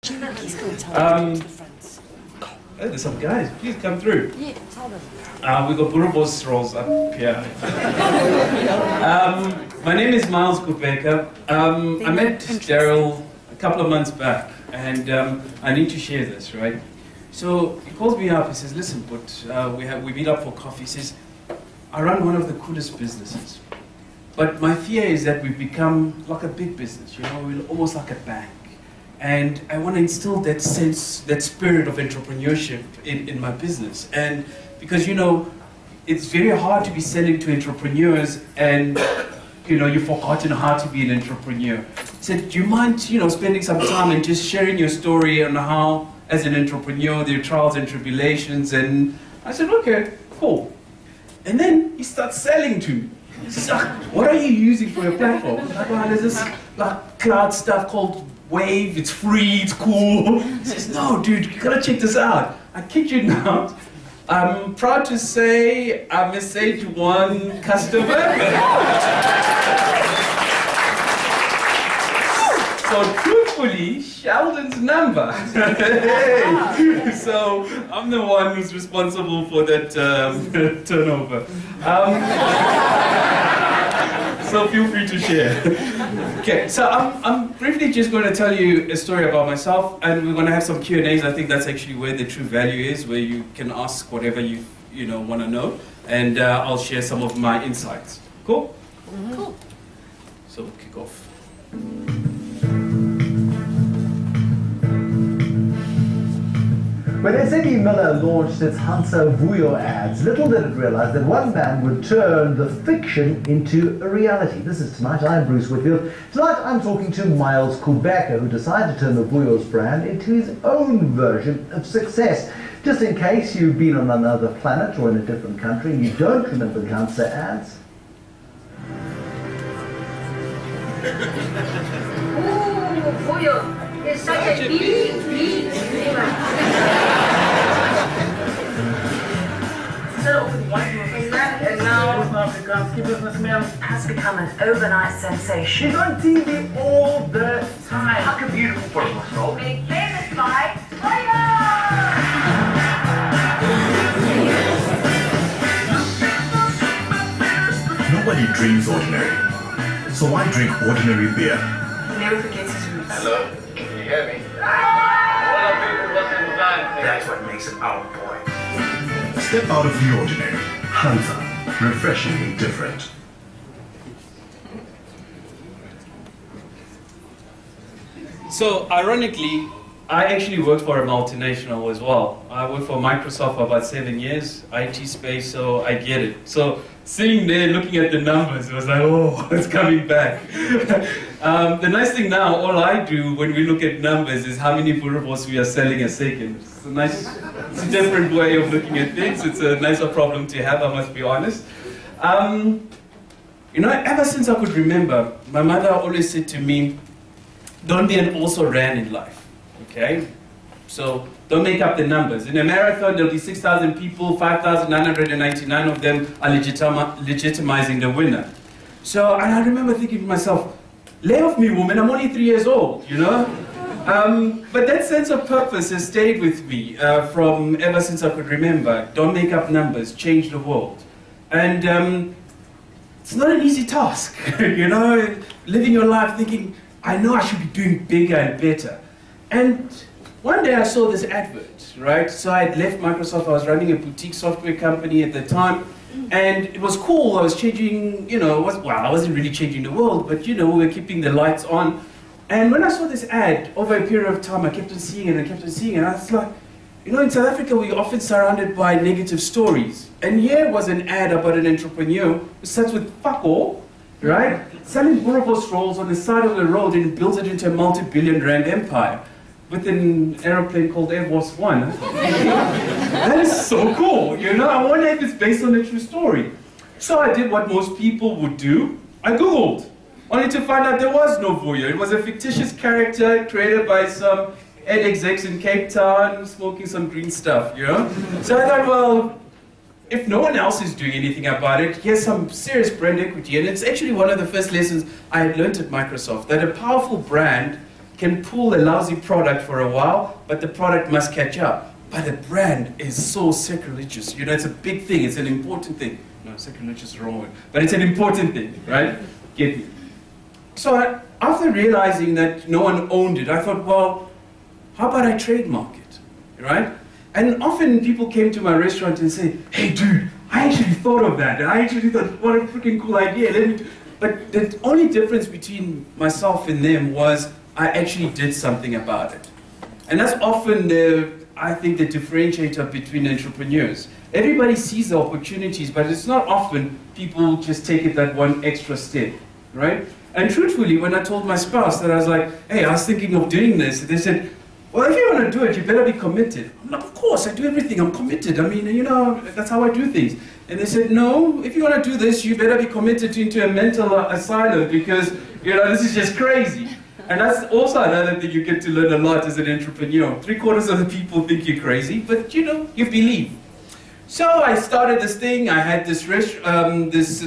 There's some guys, please come through. Yeah, tell them. We've got Boerewors rolls up here. My name is Miles Kubeka. I met Daryl a couple of months back, and I need to share this, right? So he calls me up, he says, listen, but we meet up for coffee. He says, I run one of the coolest businesses. But my fear is that we've become like a big business, you know, we're almost like a bank. And I want to instill that sense, that spirit of entrepreneurship in my business. And because, you know, it's very hard to be selling to entrepreneurs and, you know, you've forgotten how to be an entrepreneur. I said, do you mind, you know, spending some time and just sharing your story on how, as an entrepreneur, there are trials and tribulations? And I said, okay, cool. And then he starts selling to me. He says, what are you using for your platform? I was like, well, there's this like, cloud stuff called Wave, it's free, it's cool. He says, no, dude, you gotta check this out. I kid you not. I'm proud to say I'm a Sage 1 customer. So truthfully, Sheldon's number. Hey. So I'm the one who's responsible for that turnover. So feel free to share. Okay, so I'm briefly just going to tell you a story about myself, and we're going to have some Q&As. I think that's actually where the true value is, where you can ask whatever you want to know, and I'll share some of my insights. Cool? Mm-hmm. Cool. So we'll kick off. When SAP Miller launched its Hansa Vuyo ads, little did it realize that one man would turn the fiction into a reality. This is Tonight. I'm Bruce Whitfield. Tonight I'm talking to Miles Kubeka, who decided to turn the Vuyo's brand into his own version of success. Just in case you've been on another planet or in a different country and you don't remember the Hansa ads. Ooh, Vuyo is such a big flavor. And now Afrikaanski businessman has become an overnight sensation. He's on TV all the time. How a beautiful purpose, no? Made famous by Vuyo! Nobody drinks ordinary, so I drink ordinary beer. He never forgets his roots. Hello, can you hear me? That's what makes it our boy. Step out of the ordinary. Hansa, refreshingly different. So, ironically, I actually worked for a multinational as well. I worked for Microsoft for about 7 years, IT space, so I get it. So, sitting there looking at the numbers, it was like, oh, it's coming back. The nice thing now, all I do when we look at numbers is how many Boerewors we are selling a second. It's a different way of looking at things. It's a nicer problem to have, I must be honest. You know, ever since I could remember, my mother always said to me, don't be an also-ran in life, okay? So don't make up the numbers. In a marathon, there'll be 6,000 people, 5,999 of them are legitimizing the winner. So and I remember thinking to myself, lay off me, woman, I'm only 3 years old, you know? But that sense of purpose has stayed with me from ever since I could remember. Don't make up numbers, change the world. And it's not an easy task, you know? Living your life thinking, I know I should be doing bigger and better. And one day I saw this advert, right? So I had left Microsoft, I was running a boutique software company at the time, and it was cool, I was changing, you know, well, I wasn't really changing the world, but you know, we were keeping the lights on. And when I saw this ad, over a period of time, I kept on seeing it and kept on seeing it, and I was like, you know, in South Africa, we're often surrounded by negative stories. And here was an ad about an entrepreneur who starts with fuck all, right? Selling Boerewors rolls on the side of the road and builds it into a multi-billion rand empire with an aeroplane called Air Force One. That is so cool, you know? I wonder if it's based on a true story. So I did what most people would do. I Googled, only to find out there was no Vuyo. It was a fictitious character created by some ed execs in Cape Town smoking some green stuff, you know? So I thought, well, if no one else is doing anything about it, here's some serious brand equity. And it's actually one of the first lessons I had learned at Microsoft, that a powerful brand can pull a lousy product for a while, but the product must catch up. But the brand is so sacrilegious. You know, it's a big thing. It's an important thing. No, sacrilegious is the wrong word. But it's an important thing, right? Get me? So after realizing that no one owned it, I thought, well, how about I trademark it, right? And often people came to my restaurant and say, hey, dude, I actually thought of that. And I actually thought, what a freaking cool idea. But the only difference between myself and them was I actually did something about it. And that's often I think, the differentiator between entrepreneurs. Everybody sees the opportunities, but it's not often people just take it that one extra step, right? And truthfully, when I told my spouse that I was like, hey, I was thinking of doing this, they said, well, if you want to do it, you better be committed. I'm like, of course, I do everything, I'm committed. I mean, you know, that's how I do things. And they said, no, if you want to do this, you better be committed into a mental asylum because, you know, this is just crazy. And that's also another thing you get to learn a lot as an entrepreneur. 3/4 of the people think you're crazy, but, you know, you believe. So I started this thing, I had this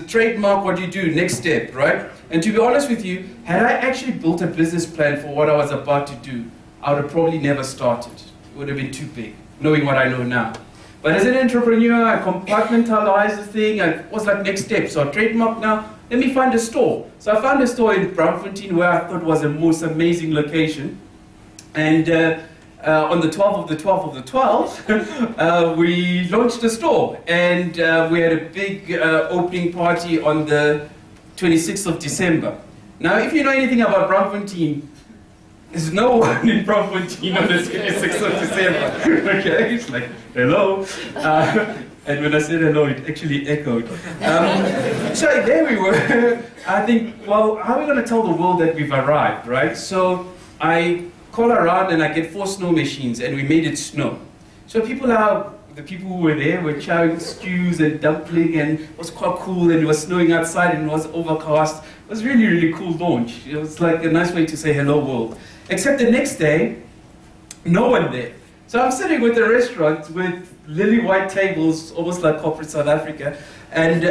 trademark, what do you do, next step, right? And to be honest with you, had I actually built a business plan for what I was about to do, I would have probably never started. It would have been too big, knowing what I know now. But as an entrepreneur, I compartmentalized the thing. I was like, next step. So I trademark now. Let me find a store. So I found a store in Braamfontein where I thought was the most amazing location. And on the 12th of the 12th of the 12th, we launched a store. And we had a big opening party on the 26th of December. Now, if you know anything about Braamfontein, there's no one in Braamfontein on the 26th of December. Okay, it's like, hello. And when I said hello, it actually echoed. So there we were. I think, well, how are we going to tell the world that we've arrived, right? So I call around and I get 4 snow machines and we made it snow. So the people who were there were chowing stews and dumpling, and it was quite cool, and it was snowing outside and it was overcast. It was really, really cool launch. It was like a nice way to say hello world. Except the next day, no one there. So I'm sitting with a restaurant with lily white tables, almost like corporate South Africa, and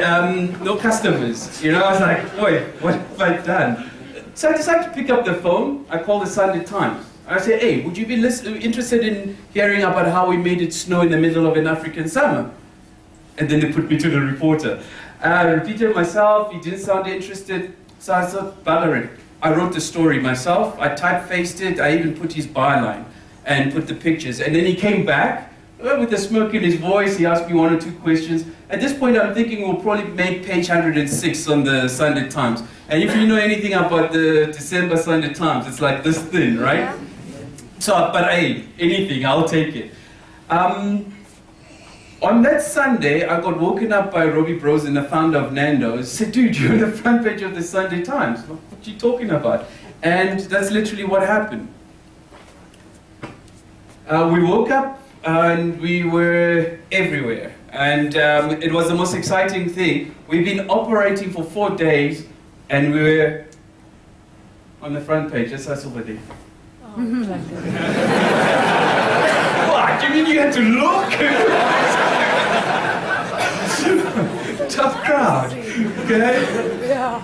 no customers. You know, I was like, boy, what have I done? So I decided to pick up the phone. I called the Sunday Times. I said, hey, would you be interested in hearing about how we made it snow in the middle of an African summer? And then they put me to the reporter. I repeated myself, he didn't sound interested, so I thought, bugger it. I wrote the story myself, I typefaced it, I even put his byline and put the pictures. And then he came back with a smirk in his voice, he asked me 1 or 2 questions. At this point I'm thinking we'll probably make page 106 on the Sunday Times. And if you know anything about the December Sunday Times, it's like this thin, right? Yeah. So, but hey, anything, I'll take it. On that Sunday, I got woken up by Robbie Brosen, the founder of Nando's. He said, dude, you're on the front page of the Sunday Times. What are you talking about? And that's literally what happened. We woke up and we were everywhere. And it was the most exciting thing. We've been operating for 4 days and we were on the front page. That's us over there. Oh. What? You mean you had to look? Tough crowd, okay? Yeah.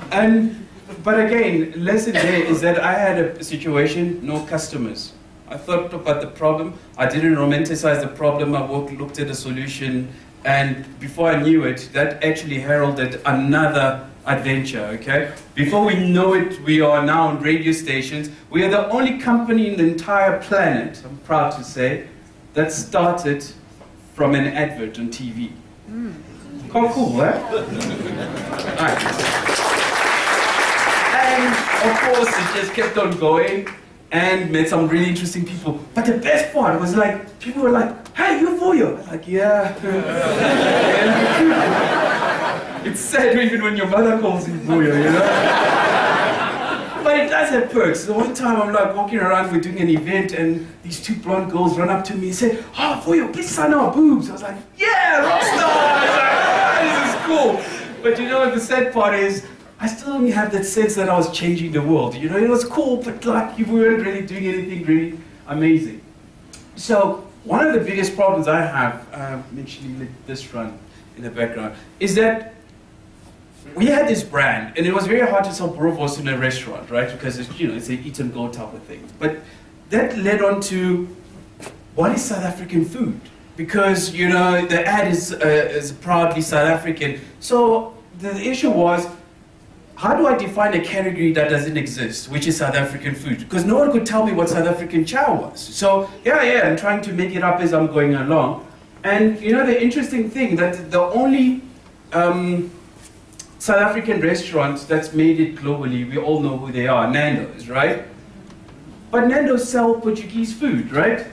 But again, lesson there is that I had a situation, no customers. I thought about the problem, I didn't romanticize the problem, I looked at the solution, and before I knew it, that actually heralded another adventure, okay? Before we know it, we are now on radio stations. We are the only company in the entire planet, I'm proud to say, that started from an advert on TV. Quite cool, eh? Right. And of course, it just kept on going and met some really interesting people. But the best part was like, people were like, hey, you're Vuyo. Like, yeah. It's sad even when your mother calls you Vuyo, you know? But it does have perks. So one time I'm like walking around, we're doing an event, and these 2 blonde girls run up to me and say, oh, Vuyo, get sun our boobs. I was like, yeah, rockstar! This is cool. But you know what the sad part is? I still didn't have that sense that I was changing the world. You know, it was cool, but like you weren't really doing anything really amazing. So one of the biggest problems I have, mentioning this run in the background, is that we had this brand, and it was very hard to sell boerewors in a restaurant, right? Because it's, you know, it's an eat and go type of thing. But that led on to, what is South African food? Because, you know, the ad is proudly South African. So the issue was, how do I define a category that doesn't exist, which is South African food? Because no one could tell me what South African chow was. So yeah, I'm trying to make it up as I'm going along. And you know, the interesting thing, that the only South African restaurant that's made it globally, we all know who they are, Nando's, right? But Nando's sell Portuguese food, right?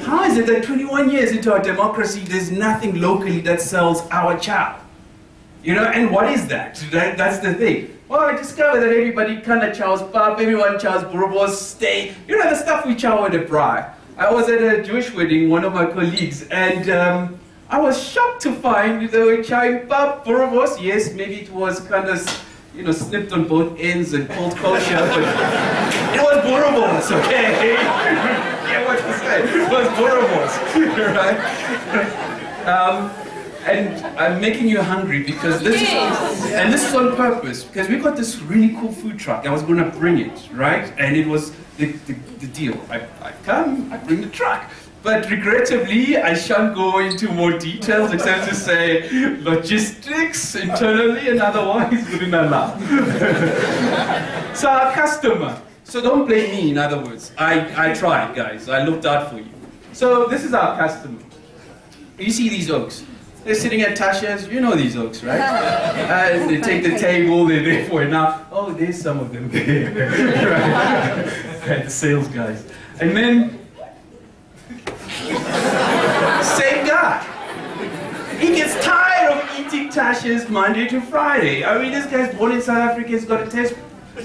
How is it that 21 years into our democracy, there's nothing locally that sells our chow? You know, and what is that? That's the thing. Well, I discovered that everybody kind of chows pap, everyone chows boerewors, steak, you know, the stuff we chow at the braai. I was at a Jewish wedding, one of my colleagues, and I was shocked to find they were chowing pap, boerewors. Yes, maybe it was kind of, you know, snipped on both ends and called kosher, but it was boerewors, okay? Yeah, what to say? It was boerewors, right? And I'm making you hungry because this is on purpose, because we got this really cool food truck. I was going to bring it, right? And it was the deal. I come, I bring the truck. But regrettably, I shan't go into more details except to say logistics internally and otherwise wouldn't allow. So our customer. So don't blame me, in other words. I tried, guys. I looked out for you. So this is our customer. You see these oaks? They're sitting at Tasha's, you know these oaks, right? And they take the table, they're there for it now. Oh, there's some of them there. Right? The sales guys. And then, same guy. He gets tired of eating Tasha's Monday to Friday. I mean, this guy's born in South Africa, he's got a taste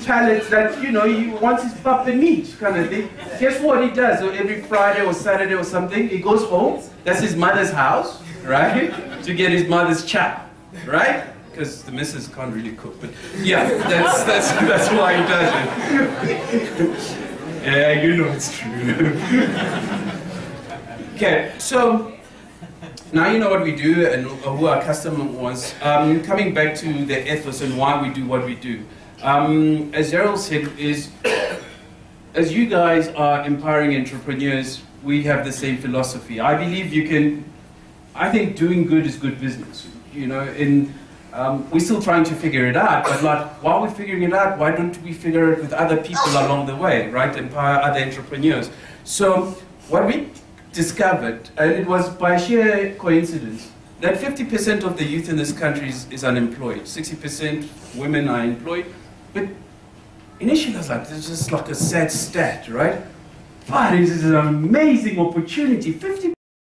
palate that, you know, he wants his pup and meat kind of thing. Guess what he does? So every Friday or Saturday or something, he goes home, that's his mother's house, right? To get his mother's chow, right? Because the missus can't really cook, but yeah, that's why he does it. Yeah, you know it's true. Okay, so now you know what we do and who our customer was. Coming back to the ethos and why we do what we do. As Gerald said, as you guys are empowering entrepreneurs, we have the same philosophy. I believe you can. I think doing good is good business. You know, we're still trying to figure it out, but like, while we're figuring it out, why don't we figure it with other people along the way, right? Empower other entrepreneurs. So what we discovered, and it was by sheer coincidence, that 50% of the youth in this country is unemployed. 60% women are employed. But initially I was like, this is just like a sad stat, right? But this is an amazing opportunity. 50%